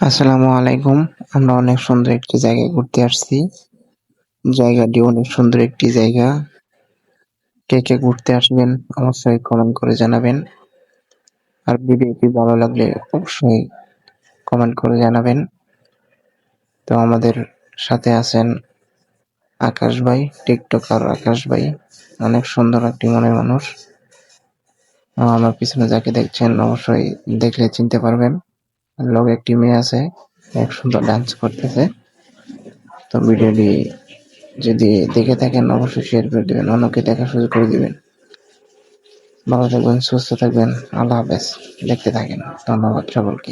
আসসালামু আলাইকুম। আমরা অনেক সুন্দর একটি জায়গায় ঘুরতে আসছি। জায়গাটি অনেক সুন্দর একটি জায়গা। কে কে ঘুরতে আসবেন অবশ্যই কমেন্ট করে জানাবেন। আর ভিডিওটি ভালো লাগলে অবশ্যই কমেন্ট করে জানাবেন। তো আমাদের সাথে আছেন আকাশ ভাই, টিকটকার আকাশ ভাই। অনেক সুন্দর একটি মনের মানুষ। আমার পিছনে যাকে দেখছেন অবশ্যই দেখলে চিনতে পারবেন। লগে একটি মেয়ে আছে, এক সুন্দর ডান্স করতেছে। তো ভিডিওটি যদি দেখে থাকেন অবশ্যই শেয়ার করে দিবেন, অন্যকে দেখার সুযোগ করে দিবেন। ভালো থাকবেন, সুস্থ থাকবেন। আল্লাহ হাফেজ। দেখতে থাকেন। ধন্যবাদ সকলকে।